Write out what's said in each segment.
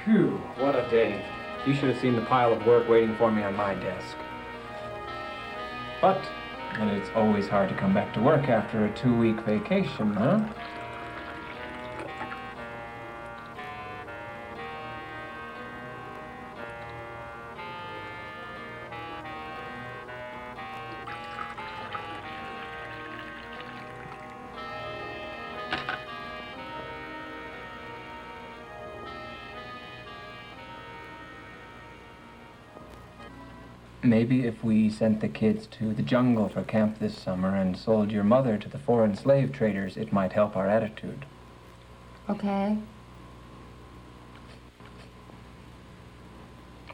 Phew, what a day. You should have seen the pile of work waiting for me on my desk. But it's always hard to come back to work after a 2-week vacation, huh? Maybe if we sent the kids to the jungle for camp this summer and sold your mother to the foreign slave traders, it might help our attitude. Okay.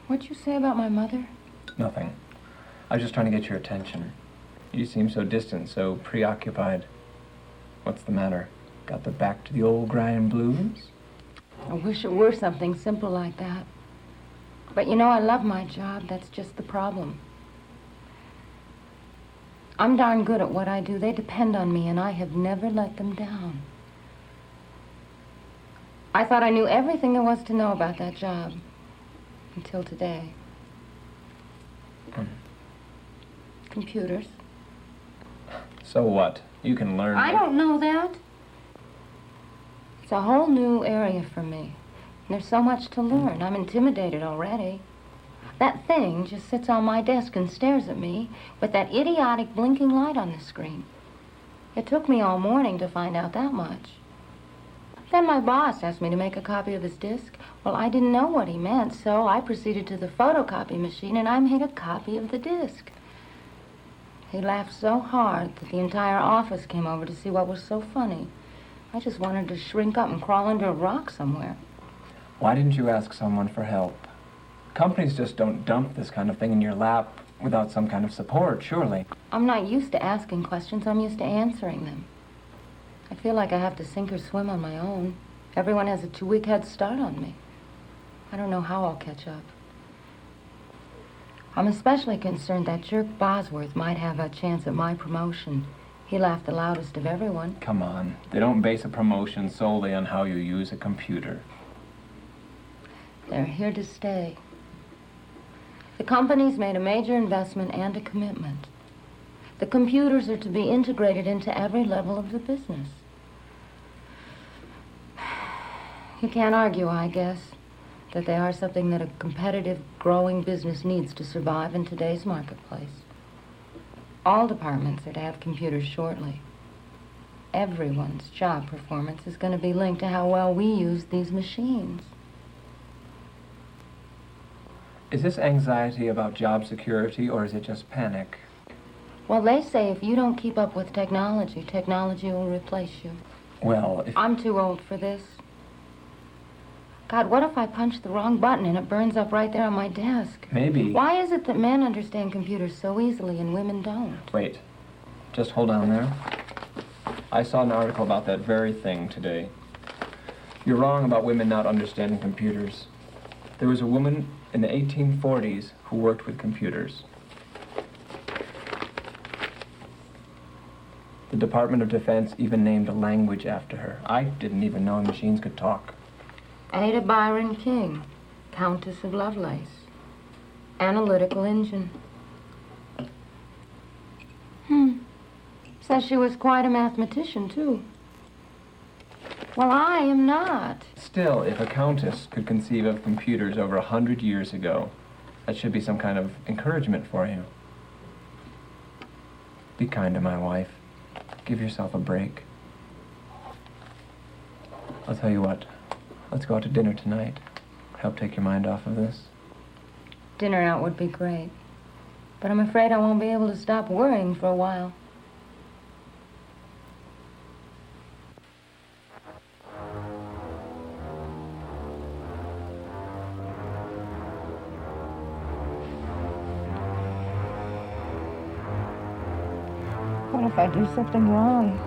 What'd you say about my mother? Nothing. I was just trying to get your attention. You seem so distant, so preoccupied. What's the matter? Got the back to the old grind blues? I wish it were something simple like that. But you know, I love my job. That's just the problem. I'm darn good at what I do. They depend on me, and I have never let them down. I thought I knew everything there was to know about that job. Until today. Computers. So what? You can learn. I don't know that. It's a whole new area for me. There's so much to learn. I'm intimidated already. That thing just sits on my desk and stares at me with that idiotic blinking light on the screen. It took me all morning to find out that much. Then my boss asked me to make a copy of his disc. Well, I didn't know what he meant, so I proceeded to the photocopy machine and I made a copy of the disc. He laughed so hard that the entire office came over to see what was so funny. I just wanted to shrink up and crawl under a rock somewhere. Why didn't you ask someone for help? Companies just don't dump this kind of thing in your lap without some kind of support, surely. I'm not used to asking questions. I'm used to answering them. I feel like I have to sink or swim on my own. Everyone has a 2-week head start on me. I don't know how I'll catch up. I'm especially concerned that jerk Bosworth might have a chance at my promotion. He laughed the loudest of everyone. Come on. They don't base a promotion solely on how you use a computer. They're here to stay. The company's made a major investment and a commitment. The computers are to be integrated into every level of the business. You can't argue, I guess, that they are something that a competitive, growing business needs to survive in today's marketplace. All departments are to have computers shortly. Everyone's job performance is going to be linked to how well we use these machines. Is this anxiety about job security, or is it just panic? Well, they say if you don't keep up with technology, technology will replace you. Well, if... I'm too old for this. God, what if I punch the wrong button and it burns up right there on my desk? Maybe. Why is it that men understand computers so easily and women don't? Wait. Just hold on there. I saw an article about that very thing today. You're wrong about women not understanding computers. There was a woman in the 1840s who worked with computers. The Department of Defense even named a language after her. I didn't even know machines could talk. Ada Byron King, Countess of Lovelace. Analytical engine. Says she was quite a mathematician, too. Well, I am not. Still, if a countess could conceive of computers over 100 years ago, that should be some kind of encouragement for you. Be kind to my wife. Give yourself a break. I'll tell you what. Let's go out to dinner tonight. Help take your mind off of this. Dinner out would be great. But I'm afraid I won't be able to stop worrying for a while. What if I do something wrong?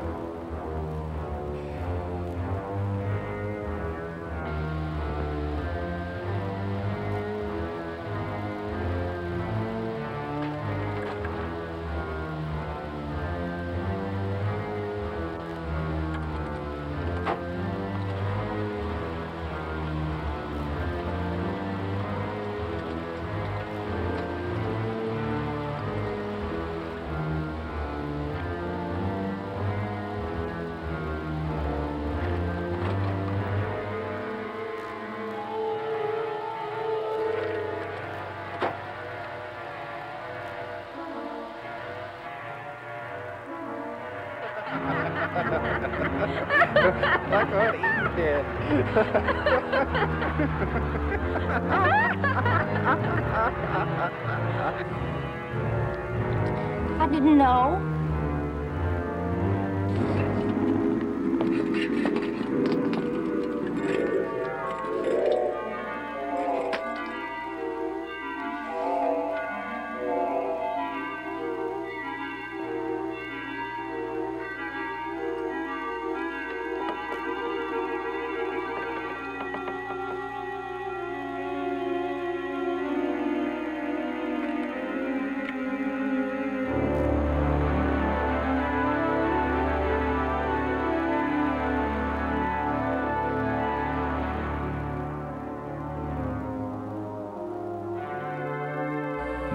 I didn't know.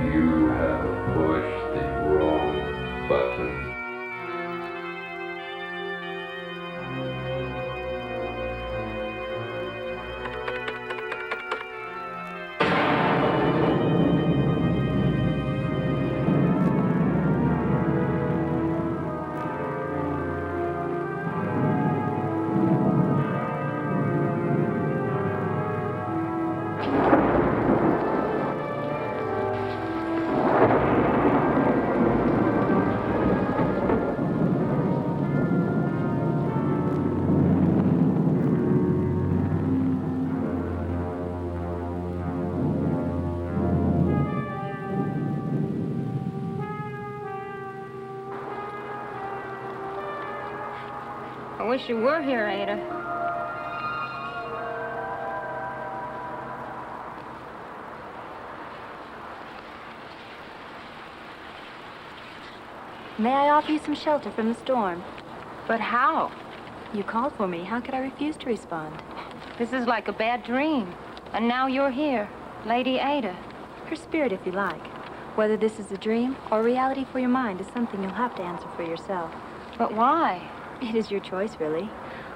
You have pushed the wrong button. I wish you were here, Ada. May I offer you some shelter from the storm? But how? You called for me. How could I refuse to respond? This is like a bad dream. And now you're here, Lady Ada. Her spirit, if you like. Whether this is a dream or reality for your mind is something you'll have to answer for yourself. But why? It is your choice, really.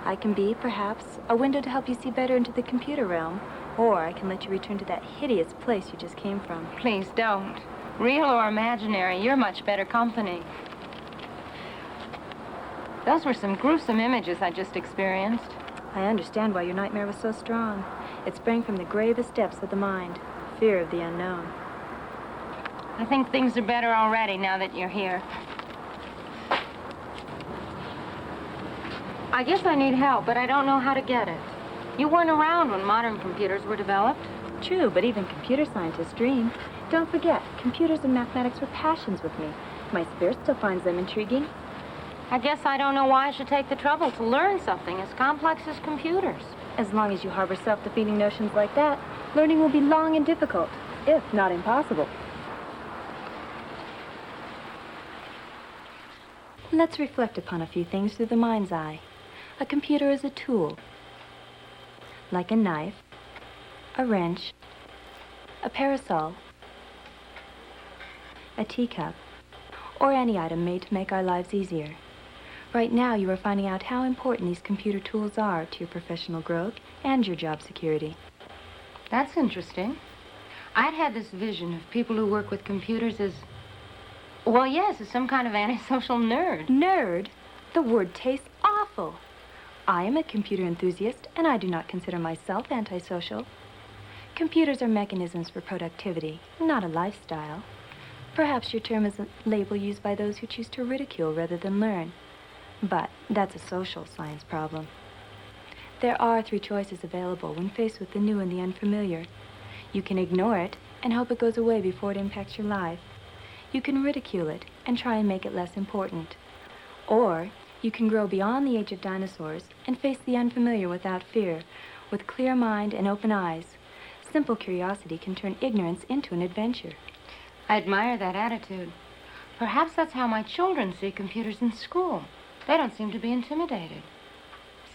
I can be, perhaps, a window to help you see better into the computer realm, or I can let you return to that hideous place you just came from. Please don't. Real or imaginary, you're much better company. Those were some gruesome images I just experienced. I understand why your nightmare was so strong. It sprang from the gravest depths of the mind, fear of the unknown. I think things are better already now that you're here. I guess I need help, but I don't know how to get it. You weren't around when modern computers were developed. True, but even computer scientists dream. Don't forget, computers and mathematics were passions with me. My spirit still finds them intriguing. I guess I don't know why I should take the trouble to learn something as complex as computers. As long as you harbor self-defeating notions like that, learning will be long and difficult, if not impossible. Let's reflect upon a few things through the mind's eye. A computer is a tool, like a knife, a wrench, a parasol, a teacup, or any item made to make our lives easier. Right now, you are finding out how important these computer tools are to your professional growth and your job security. That's interesting. I'd had this vision of people who work with computers as, well, yes, as some kind of antisocial nerd. Nerd? The word tastes awful. I am a computer enthusiast, and I do not consider myself antisocial. Computers are mechanisms for productivity, not a lifestyle. Perhaps your term is a label used by those who choose to ridicule rather than learn. But that's a social science problem. There are three choices available when faced with the new and the unfamiliar. You can ignore it and hope it goes away before it impacts your life. You can ridicule it and try and make it less important. Or you can grow beyond the age of dinosaurs and face the unfamiliar without fear, with clear mind and open eyes. Simple curiosity can turn ignorance into an adventure. I admire that attitude. Perhaps that's how my children see computers in school. They don't seem to be intimidated.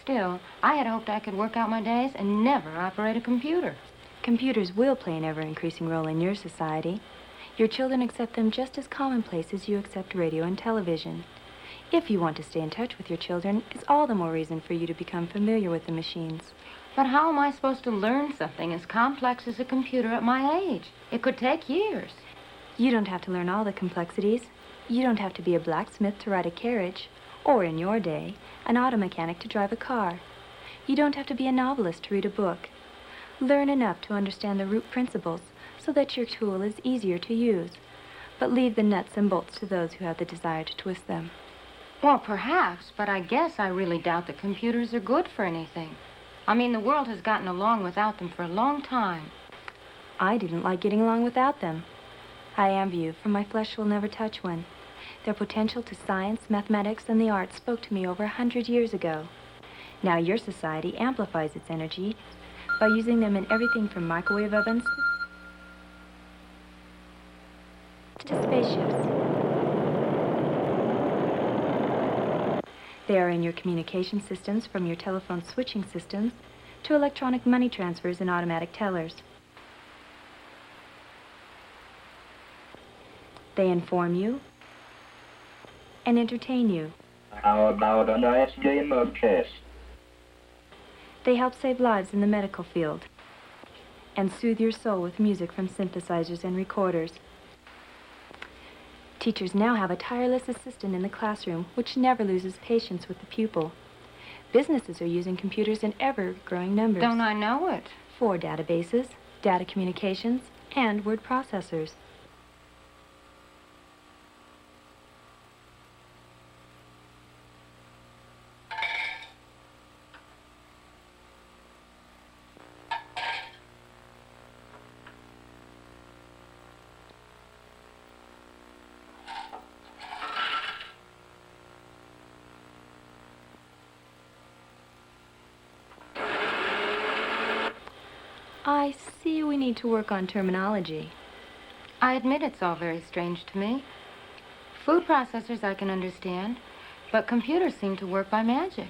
Still, I had hoped I could work out my days and never operate a computer. Computers will play an ever-increasing role in your society. Your children accept them just as commonplace as you accept radio and television. If you want to stay in touch with your children, it's all the more reason for you to become familiar with the machines. But how am I supposed to learn something as complex as a computer at my age? It could take years. You don't have to learn all the complexities. You don't have to be a blacksmith to ride a carriage, or in your day, an auto mechanic to drive a car. You don't have to be a novelist to read a book. Learn enough to understand the root principles so that your tool is easier to use, but leave the nuts and bolts to those who have the desire to twist them. Well, perhaps, but I guess I really doubt that computers are good for anything. I mean, the world has gotten along without them for a long time. I didn't like getting along without them. I envy you, for my flesh will never touch one. Their potential to science, mathematics, and the arts spoke to me over 100 years ago. Now your society amplifies its energy by using them in everything from microwave ovens to spaceships. They are in your communication systems, from your telephone switching systems to electronic money transfers and automatic tellers. They inform you and entertain you. How about a nice game of chess? They help save lives in the medical field and soothe your soul with music from synthesizers and recorders. Teachers now have a tireless assistant in the classroom which never loses patience with the pupil. Businesses are using computers in ever-growing numbers. Don't I know it? For databases, data communications, and word processors. I see we need to work on terminology. I admit it's all very strange to me. Food processors I can understand, but computers seem to work by magic.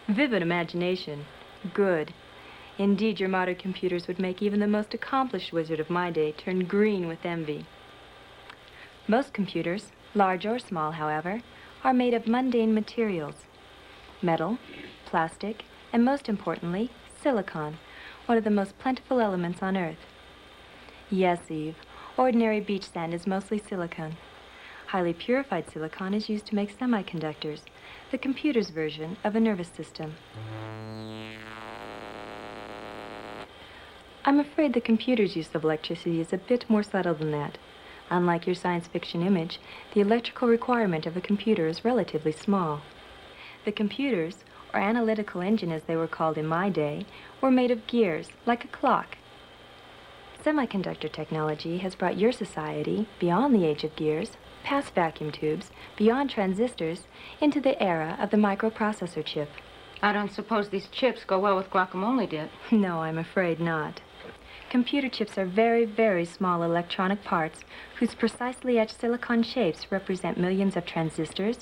Vivid imagination. Good. Indeed, your modern computers would make even the most accomplished wizard of my day turn green with envy. Most computers, large or small, however, are made of mundane materials. Metal, plastic, and most importantly, silicon, one of the most plentiful elements on Earth. Yes, Eve, ordinary beach sand is mostly silicon. Highly purified silicon is used to make semiconductors, the computer's version of a nervous system. I'm afraid the computer's use of electricity is a bit more subtle than that. Unlike your science fiction image, the electrical requirement of a computer is relatively small. The computers, or analytical engine as they were called in my day, were made of gears, like a clock. Semiconductor technology has brought your society beyond the age of gears, past vacuum tubes, beyond transistors, into the era of the microprocessor chip. I don't suppose these chips go well with guacamole dip. No, I'm afraid not. Computer chips are very, very small electronic parts whose precisely etched silicon shapes represent millions of transistors,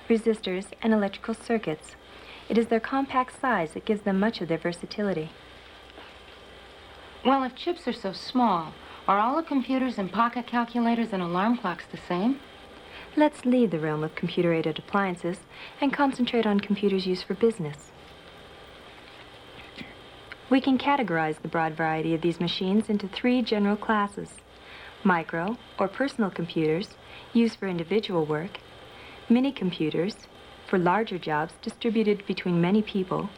resistors, and electrical circuits. It is their compact size that gives them much of their versatility. Well, if chips are so small, are all the computers and pocket calculators and alarm clocks the same? Let's leave the realm of computer-aided appliances and concentrate on computers used for business. We can categorize the broad variety of these machines into 3 general classes: micro, or personal computers, used for individual work; mini computers, for larger jobs distributed between many people;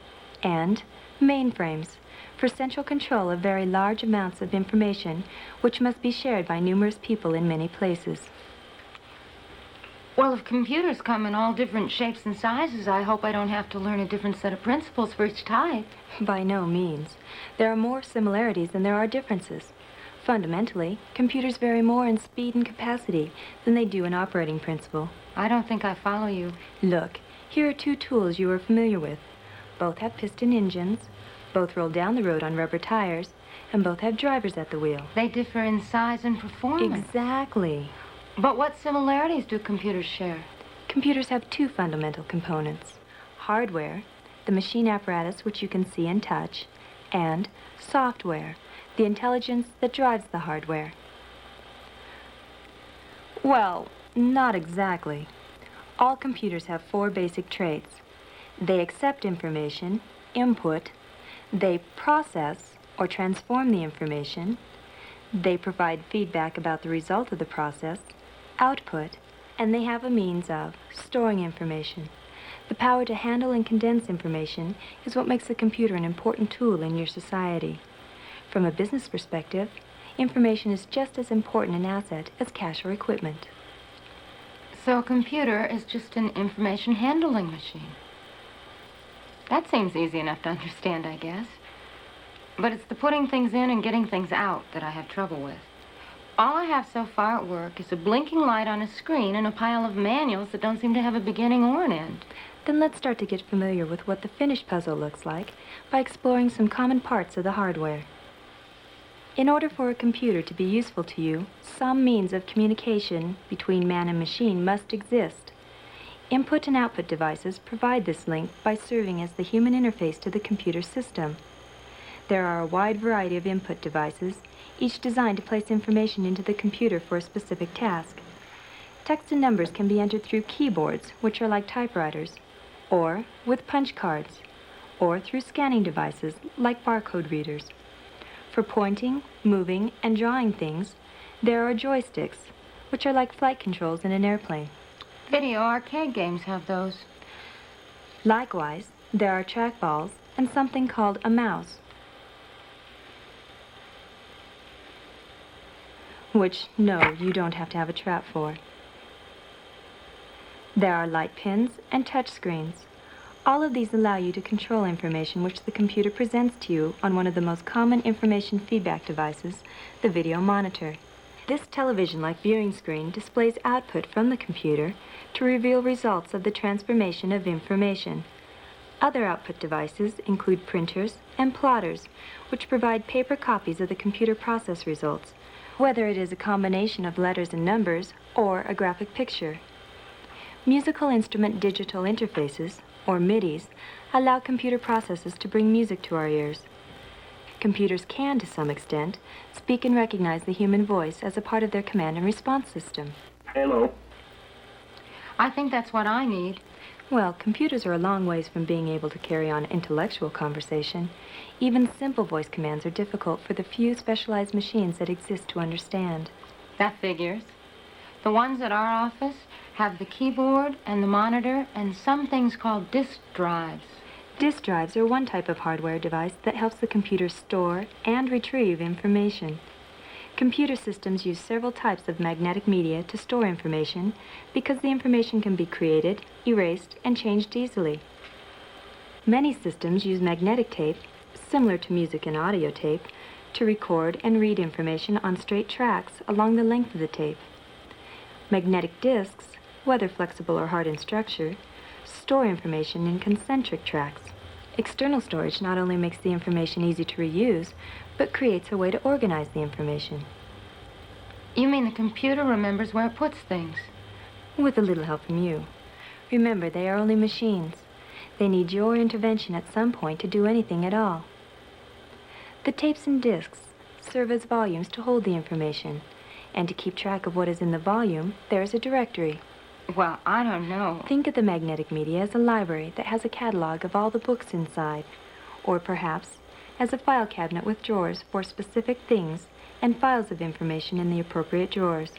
and mainframes, for central control of very large amounts of information which must be shared by numerous people in many places. Well, if computers come in all different shapes and sizes, I hope I don't have to learn a different set of principles for each type. By no means. There are more similarities than there are differences. Fundamentally, computers vary more in speed and capacity than they do in operating principle. I don't think I follow you. Look, here are 2 tools you are familiar with. Both have piston engines, both roll down the road on rubber tires, and both have drivers at the wheel. They differ in size and performance. Exactly. But what similarities do computers share? Computers have 2 fundamental components: hardware, the machine apparatus which you can see and touch, and software, the intelligence that drives the hardware. Well, not exactly. All computers have 4 basic traits. They accept information, input; they process or transform the information; They provide feedback about the result of the process, output, and they have a means of storing information. The power to handle and condense information is what makes a computer an important tool in your society. From a business perspective, information is just as important an asset as cash or equipment. So a computer is just an information handling machine. That seems easy enough to understand, I guess. But it's the putting things in and getting things out that I have trouble with. All I have so far at work is a blinking light on a screen and a pile of manuals that don't seem to have a beginning or an end. Then let's start to get familiar with what the finished puzzle looks like by exploring some common parts of the hardware. In order for a computer to be useful to you, some means of communication between man and machine must exist. Input and output devices provide this link by serving as the human interface to the computer system. There are a wide variety of input devices, each designed to place information into the computer for a specific task. Text and numbers can be entered through keyboards, which are like typewriters, or with punch cards, or through scanning devices like barcode readers. For pointing, moving, and drawing things, there are joysticks, which are like flight controls in an airplane. Video arcade games have those. Likewise, there are trackballs and something called a mouse, which, no, you don't have to have a trap for. There are light pins and touch screens. All of these allow you to control information which the computer presents to you on one of the most common information feedback devices, the video monitor. This television-like viewing screen displays output from the computer to reveal results of the transformation of information. Other output devices include printers and plotters, which provide paper copies of the computer process results, whether it is a combination of letters and numbers or a graphic picture. Musical instrument digital interfaces, or MIDIs, allow computer processes to bring music to our ears. Computers can, to some extent, speak and recognize the human voice as a part of their command and response system. Hello. I think that's what I need. Well, computers are a long ways from being able to carry on intellectual conversation. Even simple voice commands are difficult for the few specialized machines that exist to understand. That figures. The ones at our office have the keyboard and the monitor and some things called disk drives. Disk drives are one type of hardware device that helps the computer store and retrieve information. Computer systems use several types of magnetic media to store information because the information can be created, erased, and changed easily. Many systems use magnetic tape, similar to music and audio tape, to record and read information on straight tracks along the length of the tape. Magnetic disks, whether flexible or hard in structure, store information in concentric tracks. External storage not only makes the information easy to reuse, but creates a way to organize the information. You mean the computer remembers where it puts things? With a little help from you. Remember, they are only machines. They need your intervention at some point to do anything at all. The tapes and disks serve as volumes to hold the information, and to keep track of what is in the volume, there is a directory. Well, I don't know. Think of the magnetic media as a library that has a catalog of all the books inside, or perhaps as a file cabinet with drawers for specific things and files of information in the appropriate drawers.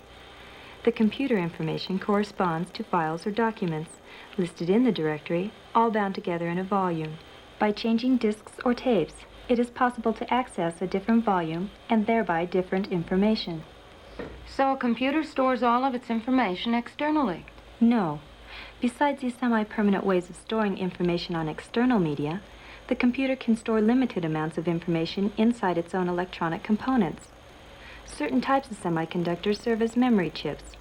The computer information corresponds to files or documents listed in the directory, all bound together in a volume. By changing disks or tapes, it is possible to access a different volume and thereby different information. So a computer stores all of its information externally? No. Besides these semi-permanent ways of storing information on external media, the computer can store limited amounts of information inside its own electronic components. Certain types of semiconductors serve as memory chips.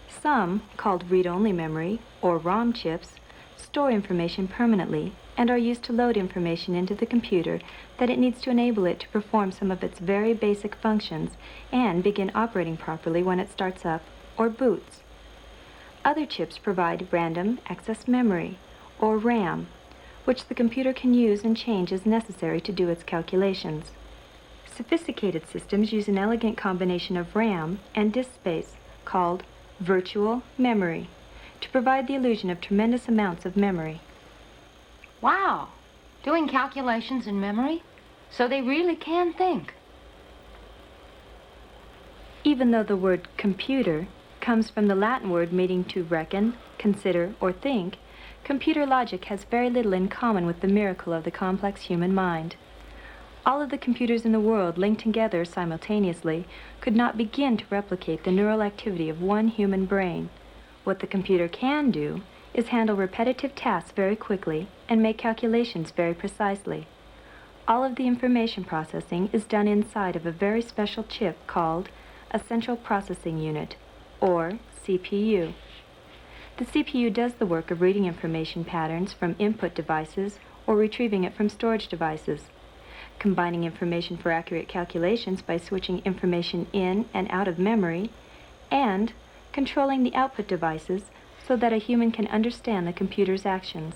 Some, called read-only memory, or ROM chips, store information permanently and are used to load information into the computer that it needs to enable it to perform some of its very basic functions and begin operating properly when it starts up or boots. Other chips provide random access memory, or RAM, which the computer can use and change as necessary to do its calculations. Sophisticated systems use an elegant combination of RAM and disk space, called virtual memory, to provide the illusion of tremendous amounts of memory. Wow! Doing calculations in memory? So they really can think. Even though the word computer comes from the Latin word meaning to reckon, consider, or think, computer logic has very little in common with the miracle of the complex human mind. All of the computers in the world linked together simultaneously could not begin to replicate the neural activity of one human brain. What the computer can do is handle repetitive tasks very quickly and make calculations very precisely. All of the information processing is done inside of a very special chip called a Central Processing Unit, or CPU. The CPU does the work of reading information patterns from input devices or retrieving it from storage devices, combining information for accurate calculations by switching information in and out of memory, and controlling the output devices so that a human can understand the computer's actions.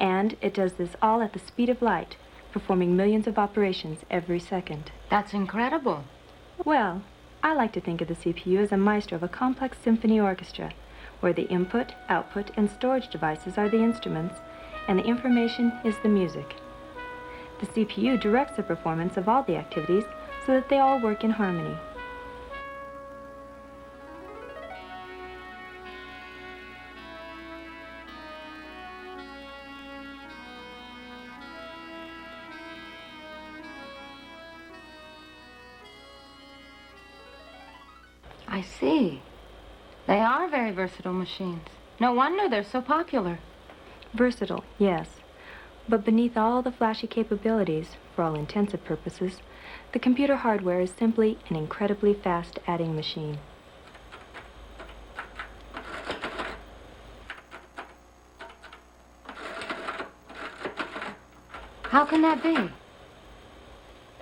And it does this all at the speed of light, performing millions of operations every second. That's incredible. Well, I like to think of the CPU as a maestro of a complex symphony orchestra, where the input, output, and storage devices are the instruments, and the information is the music. The CPU directs the performance of all the activities so that they all work in harmony. I see. They are very versatile machines. No wonder they're so popular. Versatile, yes. But beneath all the flashy capabilities, for all intensive purposes, the computer hardware is simply an incredibly fast adding machine. How can that be?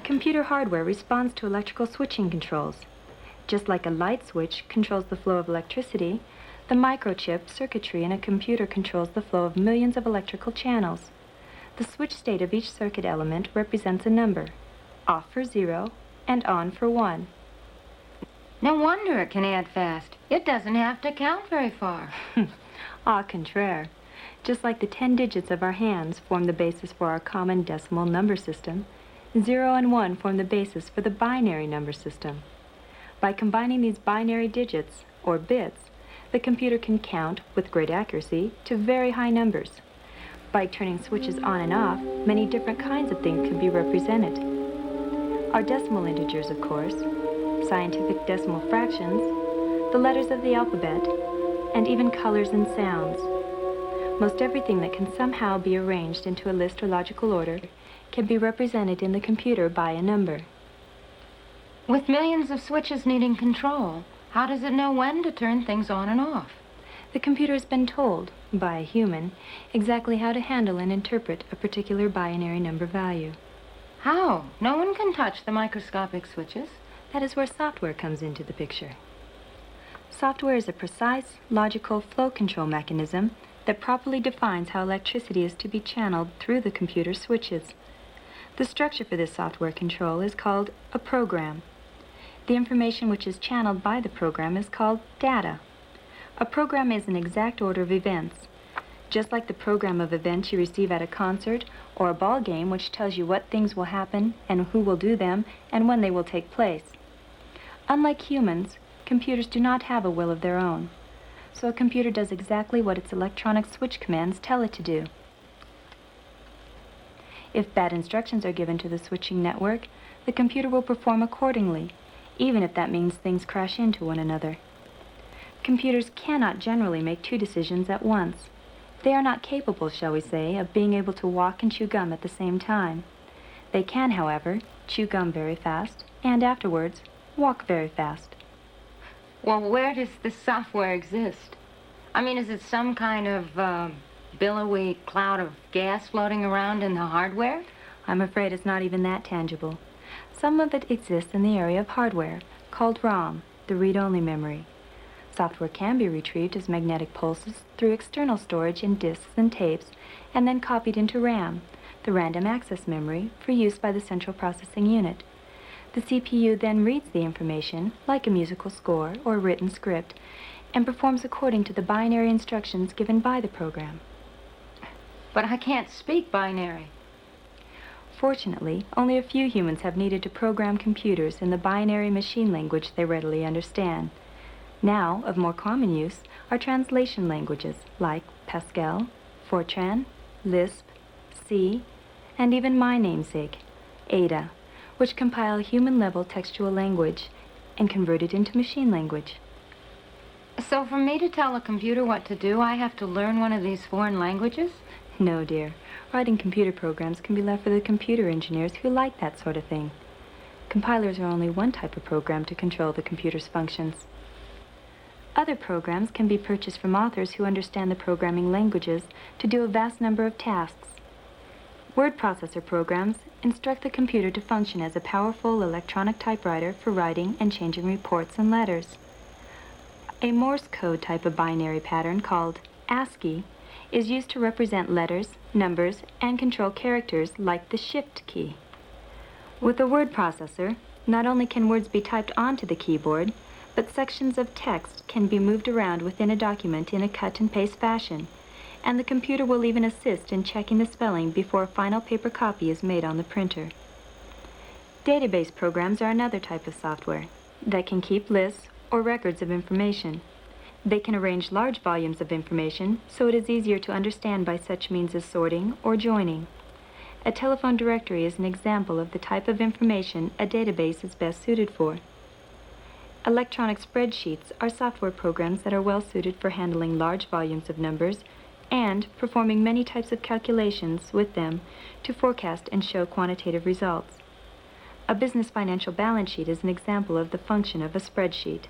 Computer hardware responds to electrical switching controls. Just like a light switch controls the flow of electricity, the microchip circuitry in a computer controls the flow of millions of electrical channels. The switch state of each circuit element represents a number, off for 0 and on for 1. No wonder it can add fast. It doesn't have to count very far. Au contraire. Just like the 10 digits of our hands form the basis for our common decimal number system, 0 and 1 form the basis for the binary number system. By combining these binary digits, or bits, the computer can count, with great accuracy, to very high numbers. By turning switches on and off, many different kinds of things can be represented. Our decimal integers, of course, scientific decimal fractions, the letters of the alphabet, and even colors and sounds. Most everything that can somehow be arranged into a list or logical order can be represented in the computer by a number. With millions of switches needing control, how does it know when to turn things on and off? The computer has been told, by a human, exactly how to handle and interpret a particular binary number value. How? No one can touch the microscopic switches. That is where software comes into the picture. Software is a precise, logical flow control mechanism that properly defines how electricity is to be channeled through the computer switches. The structure for this software control is called a program. The information which is channeled by the program is called data. A program is an exact order of events. Just like the program of events you receive at a concert or a ball game which tells you what things will happen and who will do them and when they will take place. Unlike humans, computers do not have a will of their own. So a computer does exactly what its electronic switch commands tell it to do. If bad instructions are given to the switching network, the computer will perform accordingly, even if that means things crash into one another. Computers cannot generally make two decisions at once. They are not capable, shall we say, of being able to walk and chew gum at the same time. They can, however, chew gum very fast, and afterwards, walk very fast. Well, where does this software exist? I mean, is it some kind of billowy cloud of gas floating around in the hardware? I'm afraid it's not even that tangible. Some of it exists in the area of hardware, called ROM, the read-only memory. Software can be retrieved as magnetic pulses through external storage in disks and tapes, and then copied into RAM, the random access memory, for use by the Central Processing Unit. The CPU then reads the information, like a musical score or written script, and performs according to the binary instructions given by the program. But I can't speak binary. Fortunately, only a few humans have needed to program computers in the binary machine language they readily understand. Now, of more common use are translation languages like Pascal, Fortran, Lisp, C, and even my namesake, Ada, which compile human-level textual language and convert it into machine language. So for me to tell a computer what to do, I have to learn one of these foreign languages? No, dear. Writing computer programs can be left for the computer engineers who like that sort of thing. Compilers are only one type of program to control the computer's functions. Other programs can be purchased from authors who understand the programming languages to do a vast number of tasks. Word processor programs instruct the computer to function as a powerful electronic typewriter for writing and changing reports and letters. A Morse code type of binary pattern called ASCII is used to represent letters, numbers, and control characters like the Shift key. With a word processor, not only can words be typed onto the keyboard, but sections of text can be moved around within a document in a cut and paste fashion, and the computer will even assist in checking the spelling before a final paper copy is made on the printer. Database programs are another type of software that can keep lists or records of information. They can arrange large volumes of information so it is easier to understand by such means as sorting or joining. A telephone directory is an example of the type of information a database is best suited for. Electronic spreadsheets are software programs that are well suited for handling large volumes of numbers and performing many types of calculations with them to forecast and show quantitative results. A business financial balance sheet is an example of the function of a spreadsheet.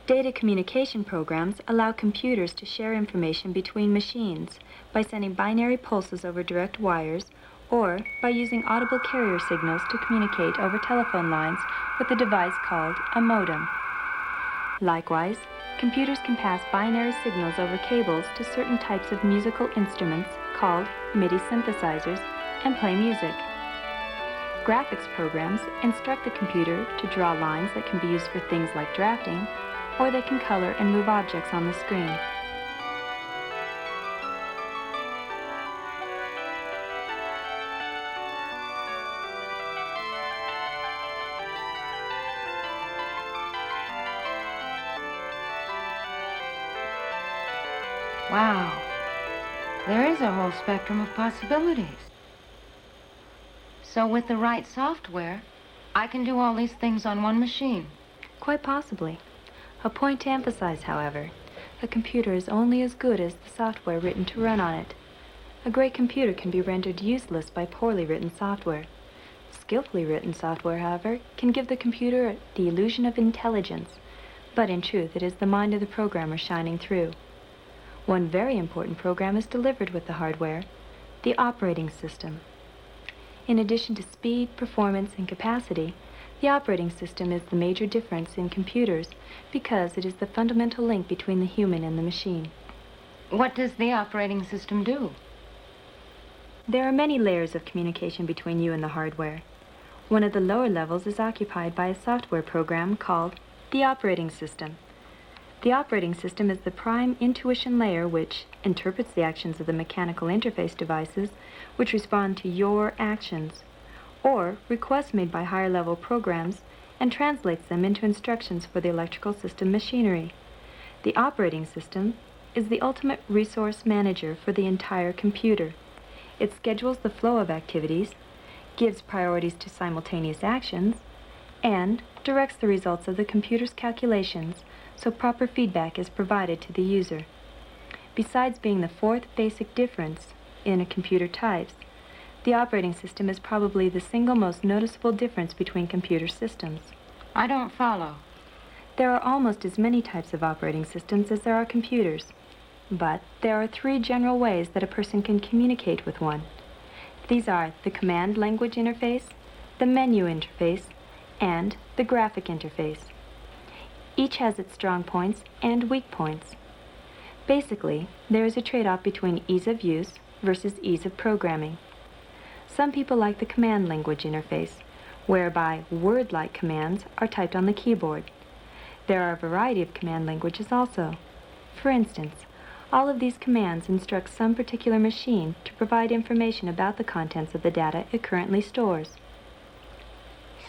Data communication programs allow computers to share information between machines by sending binary pulses over direct wires or by using audible carrier signals to communicate over telephone lines with a device called a modem. Likewise, computers can pass binary signals over cables to certain types of musical instruments called MIDI synthesizers and play music. Graphics programs instruct the computer to draw lines that can be used for things like drafting, or they can color and move objects on the screen. Wow. There is a whole spectrum of possibilities. So with the right software, I can do all these things on one machine. Quite possibly. A point to emphasize, however, a computer is only as good as the software written to run on it. A great computer can be rendered useless by poorly written software. Skillfully written software, however, can give the computer the illusion of intelligence, but in truth it is the mind of the programmer shining through. One very important program is delivered with the hardware, the operating system. In addition to speed, performance, and capacity, the operating system is the major difference in computers because it is the fundamental link between the human and the machine. What does the operating system do? There are many layers of communication between you and the hardware. One of the lower levels is occupied by a software program called the operating system. The operating system is the prime intuition layer which interprets the actions of the mechanical interface devices which respond to your actions, or requests made by higher-level programs, and translates them into instructions for the electrical system machinery. The operating system is the ultimate resource manager for the entire computer. It schedules the flow of activities, gives priorities to simultaneous actions, and directs the results of the computer's calculations so proper feedback is provided to the user. Besides being the fourth basic difference in a computer types, the operating system is probably the single most noticeable difference between computer systems. I don't follow. There are almost as many types of operating systems as there are computers, but there are three general ways that a person can communicate with one. These are the command language interface, the menu interface, and the graphic interface. Each has its strong points and weak points. Basically, there is a trade-off between ease of use versus ease of programming. Some people like the command language interface, whereby word-like commands are typed on the keyboard. There are a variety of command languages also. For instance, All of these commands instruct some particular machine to provide information about the contents of the data it currently stores.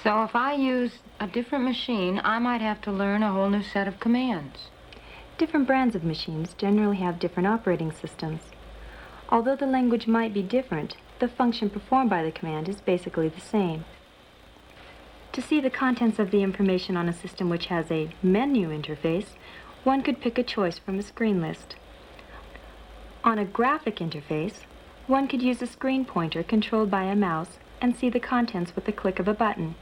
So if I use a different machine, I might have to learn a whole new set of commands. Different brands of machines generally have different operating systems. Although the language might be different, the function performed by the command is basically the same. To see the contents of the information on a system which has a menu interface, one could pick a choice from a screen list. On a graphic interface, one could use a screen pointer controlled by a mouse and see the contents with the click of a button.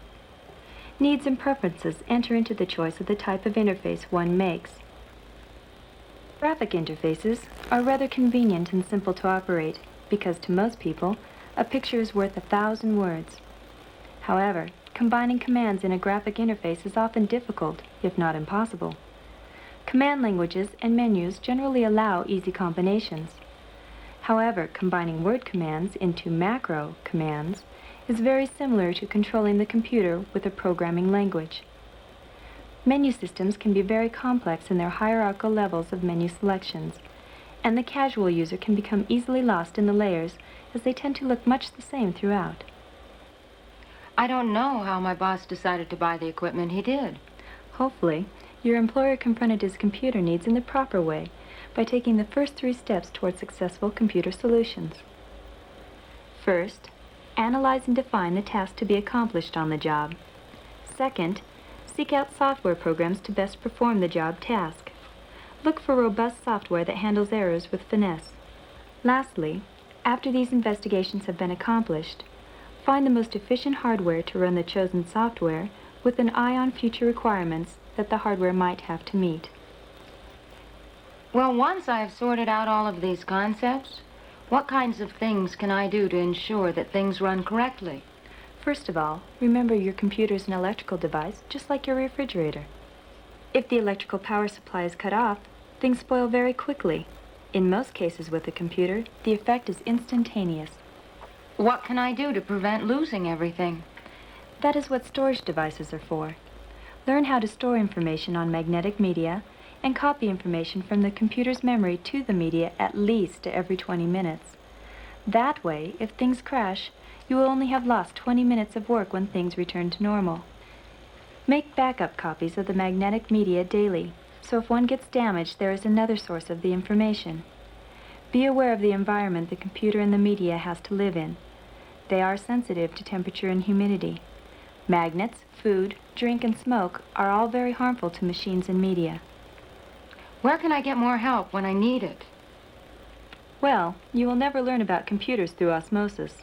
Needs and preferences enter into the choice of the type of interface one makes. Graphic interfaces are rather convenient and simple to operate because to most people, a picture is worth 1,000 words. However, combining commands in a graphic interface is often difficult, if not impossible. Command languages and menus generally allow easy combinations. However, combining word commands into macro commands is very similar to controlling the computer with a programming language. Menu systems can be very complex in their hierarchical levels of menu selections, and the casual user can become easily lost in the layers as they tend to look much the same throughout. I don't know how my boss decided to buy the equipment he did. Hopefully, your employer confronted his computer needs in the proper way by taking the first 3 steps toward successful computer solutions. First, analyze and define the task to be accomplished on the job. Second, seek out software programs to best perform the job task. Look for robust software that handles errors with finesse. Lastly, after these investigations have been accomplished, find the most efficient hardware to run the chosen software with an eye on future requirements that the hardware might have to meet. Well, once I have sorted out all of these concepts, what kinds of things can I do to ensure that things run correctly? First of all, remember your computer is an electrical device, just like your refrigerator. If the electrical power supply is cut off, things spoil very quickly. In most cases with a computer, the effect is instantaneous. What can I do to prevent losing everything? That is what storage devices are for. Learn how to store information on magnetic media and copy information from the computer's memory to the media at least every 20 minutes. That way, if things crash, you will only have lost 20 minutes of work when things return to normal. Make backup copies of the magnetic media daily, so if one gets damaged, there is another source of the information. Be aware of the environment the computer and the media has to live in. They are sensitive to temperature and humidity. Magnets, food, drink, and smoke are all very harmful to machines and media. Where can I get more help when I need it? Well, you will never learn about computers through osmosis.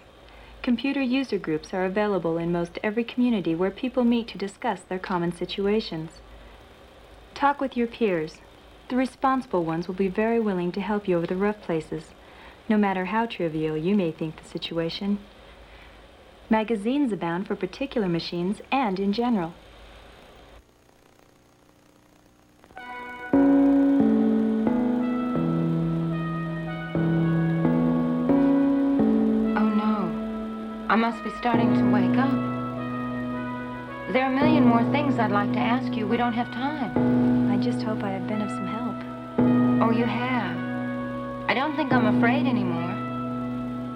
Computer user groups are available in most every community where people meet to discuss their common situations. Talk with your peers. The responsible ones will be very willing to help you over the rough places, no matter how trivial you may think the situation. Magazines abound for particular machines and in general. Oh no, I must be starting to wake up. There are a million more things I'd like to ask you. We don't have time. I just hope I have been of some help. Oh, you have. I don't think I'm afraid anymore.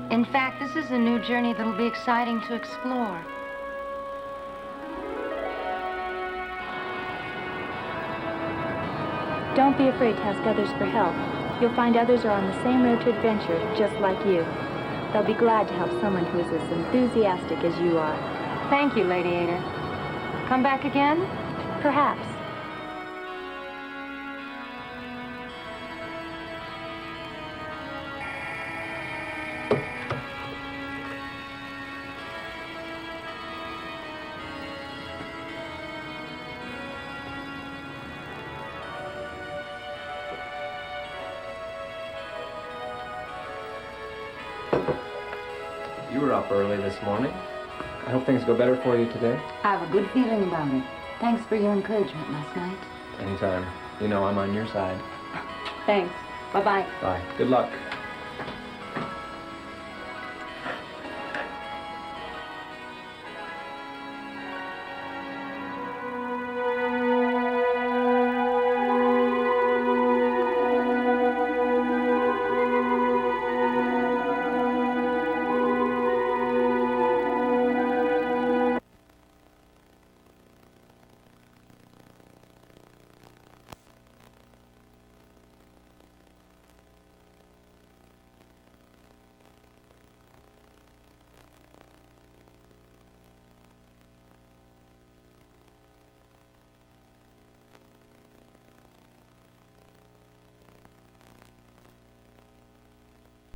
In fact, this is a new journey that'll be exciting to explore. Don't be afraid to ask others for help. You'll find others are on the same road to adventure, just like you. They'll be glad to help someone who is as enthusiastic as you are. Thank you, Lady Ada. Come back again? Perhaps. You were up early this morning. I hope things go better for you today. I have a good feeling about it. Thanks for your encouragement last night. Anytime. You know I'm on your side. Thanks. Bye-bye. Bye. Good luck.